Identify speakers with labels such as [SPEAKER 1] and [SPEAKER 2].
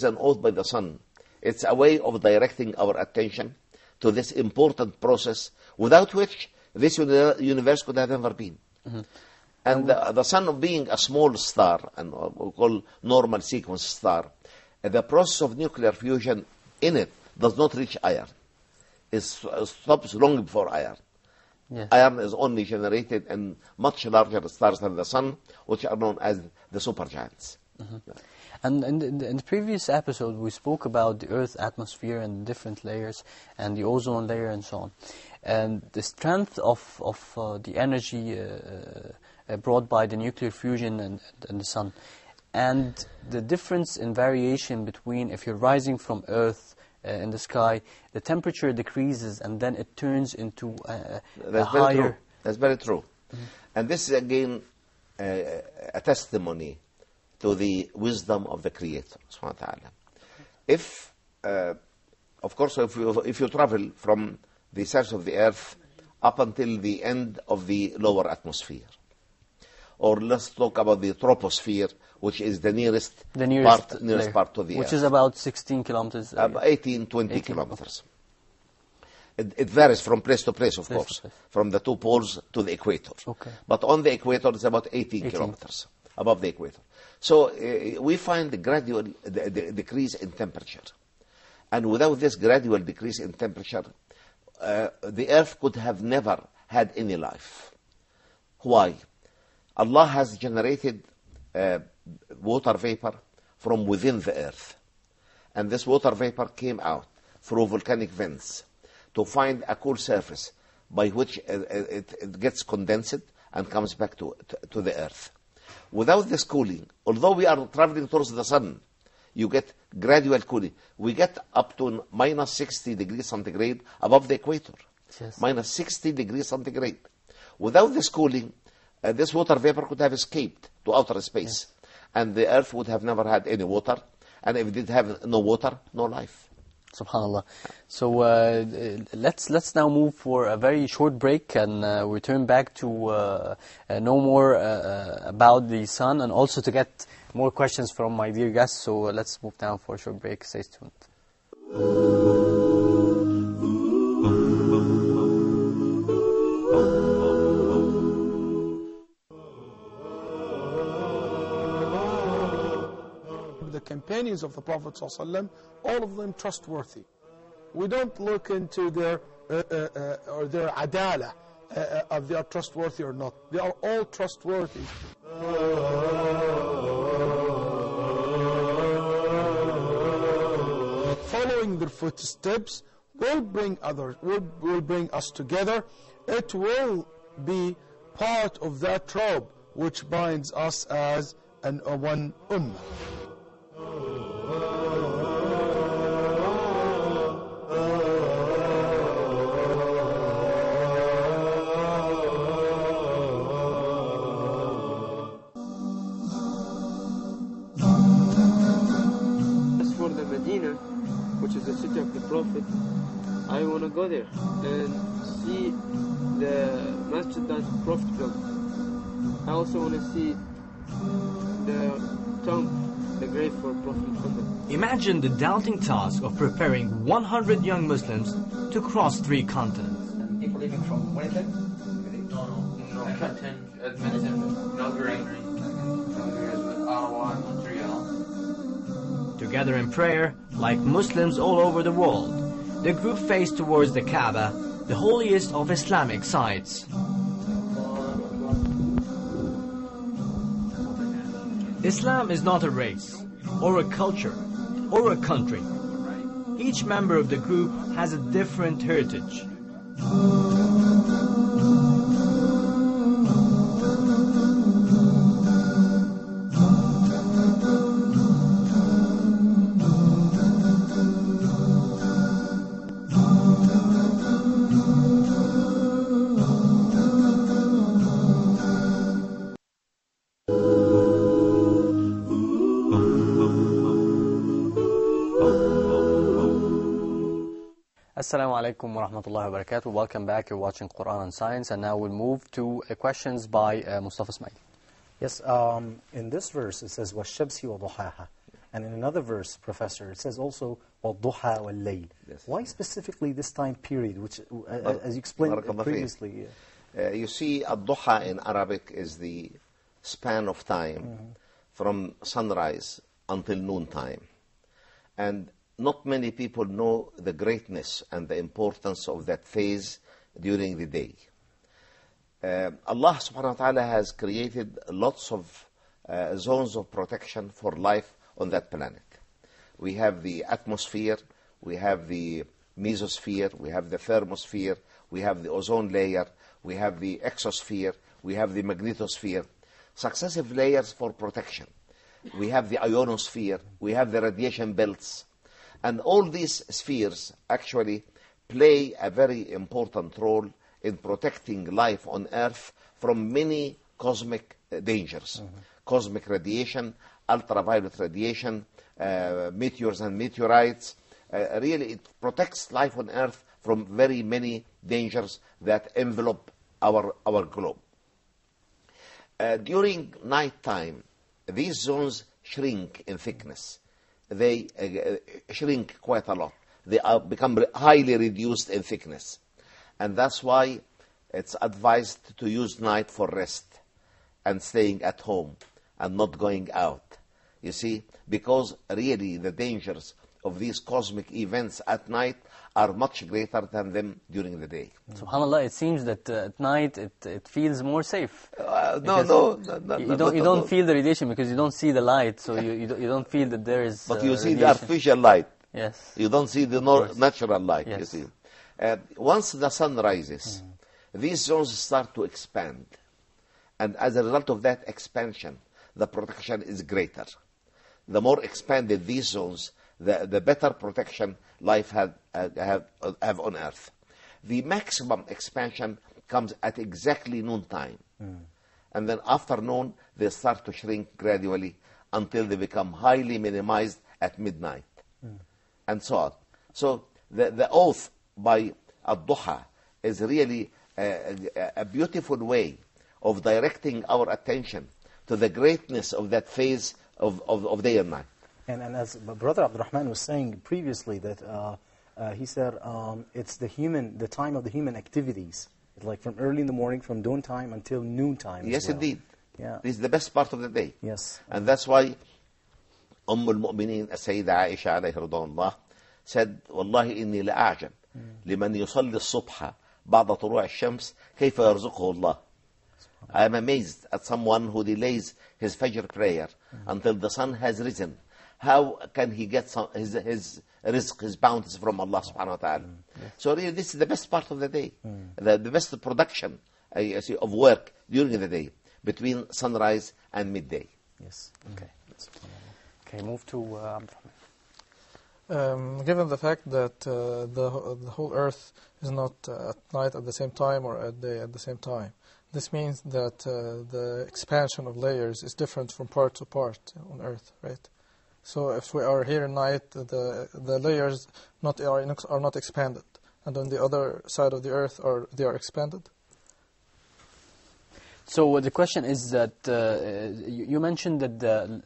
[SPEAKER 1] an oath by the sun. It's a way of directing our attention to this important process, without which this universe could have never been. And the sun being a small star, and we call normal sequence star, the process of nuclear fusion in it does not reach iron. It stops long before iron.
[SPEAKER 2] Yes.
[SPEAKER 1] Iron is only generated in much larger stars than the sun, which are known as the supergiants.
[SPEAKER 2] And in the previous episode, we spoke about the Earth's atmosphere and different layers, and the ozone layer and so on. And the strength of the energy brought by the nuclear fusion and the sun. And the difference in variation between, if you're rising from Earth in the sky, the temperature decreases and then it turns into a higher...
[SPEAKER 1] That's very true. And this is again a testimony to the wisdom of the Creator, subhanahu wa ta'ala. If, of course, if you travel from the surface of the Earth up until the end of the lower atmosphere, or let's talk about the troposphere, which is the nearest part to the Earth.
[SPEAKER 2] Which is about 16 kilometers.
[SPEAKER 1] 18, 20 kilometers. It varies from place to place, of course, from the two poles to the equator.
[SPEAKER 2] Okay.
[SPEAKER 1] But on the equator, it's about 18 kilometers above the equator. So we find the gradual decrease in temperature. And without this gradual decrease in temperature, the Earth could have never had any life. Why? Allah has generated water vapor from within the Earth. And this water vapor came out through volcanic vents to find a cool surface by which it gets condensed and comes back to the Earth. Without this cooling, although we are traveling towards the sun, you get gradual cooling. We get up to minus 60 degrees centigrade above the equator.
[SPEAKER 2] Yes.
[SPEAKER 1] Minus 60 degrees centigrade. Without this cooling, this water vapor could have escaped to outer space. Yes. And the Earth would have never had any water. And if it did have no water, no life.
[SPEAKER 2] SubhanAllah. So let's now move for a very short break and return back to know more about the sun and also to get more questions from my dear guests. So let's move down for a short break. Stay tuned.
[SPEAKER 3] The companions of the Prophet ﷺ, all of them trustworthy. We don't look into their or their adala, if they are trustworthy or not. They are all trustworthy. Following their footsteps will bring others, will bring us together. It will be part of that robe which binds us as one ummah.
[SPEAKER 4] Which is the city of the Prophet, I want to go there and see the masjid that the Prophet built. I also want to see the tomb, the grave for Prophet Muhammad.
[SPEAKER 5] Imagine the daunting task of preparing 100 young Muslims to cross 3 continents.
[SPEAKER 6] And people leaving from Winnipeg? No, Edmonton, Calgary, Ottawa, and Montreal.
[SPEAKER 5] Together in prayer, like Muslims all over the world, the group faced towards the Kaaba, the holiest of Islamic sites. Islam is not a race, or a culture, or a country. Each member of the group has a different heritage.
[SPEAKER 2] Assalamu alaikum wa rahmatullahi wa barakatuh. Welcome back. You're watching Quran and Science, and now we'll move to questions by Mustafa Ismail.
[SPEAKER 7] Yes, in this verse it says, وَالشَّمْسِ وَضُحَاهَا. And in another verse, Professor, it says also, وَالضُّحَى وَاللَّيْلِ.
[SPEAKER 1] Yes.
[SPEAKER 7] Why specifically this time period, which, as you explained previously?
[SPEAKER 1] You see, Ad-Duha in Arabic is the span of time from sunrise until noontime. And not many people know the greatness and the importance of that phase during the day. Allah subhanahu wa ta'ala has created lots of zones of protection for life on that planet. We have the atmosphere, we have the mesosphere, we have the thermosphere, we have the ozone layer, we have the exosphere, we have the magnetosphere. Successive layers for protection. We have the ionosphere, we have the radiation belts. And all these spheres actually play a very important role in protecting life on Earth from many cosmic dangers. Cosmic radiation, ultraviolet radiation, meteors and meteorites. Really, it protects life on Earth from very many dangers that envelop our globe. During night time, these zones shrink in thickness. They shrink quite a lot. They become highly reduced in thickness. And that's why it's advised to use night for rest and staying at home and not going out. You see, because really the dangers of these cosmic events at night are much greater than them during the day.
[SPEAKER 2] SubhanAllah, it seems that at night it feels more safe.
[SPEAKER 1] No,
[SPEAKER 2] you don't feel the radiation because you don't see the light, so you don't feel that there is
[SPEAKER 1] But you see
[SPEAKER 2] radiation.
[SPEAKER 1] the artificial light.
[SPEAKER 2] Yes.
[SPEAKER 1] You don't see the natural light,
[SPEAKER 2] Yes.
[SPEAKER 1] you see. Once the sun rises, these zones start to expand. And as a result of that expansion, the protection is greater. The more expanded these zones, the better protection life have on Earth. The maximum expansion comes at exactly noontime. And then after noon, they start to shrink gradually until they become highly minimized at midnight. And so on. So the oath by Ad-Duha is really a beautiful way of directing our attention to the greatness of that phase of day and night.
[SPEAKER 7] And as Brother Abdurrahman was saying previously, that he said it's the time of the human activities, like from early in the morning, from dawn time until noon time.
[SPEAKER 1] Yes, indeed.
[SPEAKER 7] Yeah.
[SPEAKER 1] This is the best part of the day.
[SPEAKER 7] Yes.
[SPEAKER 1] And that's why al-Mu'mineen Sayyida Aisha alayhi ridwanullah said, "Wallahi inni la'ajab liman yusalli as-subha ba'da tulu'i ash-shams kayfa yarzuquhu Allah." I am amazed at someone who delays his Fajr prayer until the sun has risen. How can he get his rizq, his bounties from Allah subhanahu wa ta'ala? So really this is the best part of the day. The best production of work during the day, between sunrise and midday.
[SPEAKER 7] Yes.
[SPEAKER 2] Okay, move to
[SPEAKER 8] Given the fact that the whole Earth is not at night at the same time or at day at the same time, this means that the expansion of layers is different from part to part on Earth, right? So if we are here at night, the layers are not expanded, and on the other side of the Earth they are expanded.
[SPEAKER 2] So the question is that you mentioned that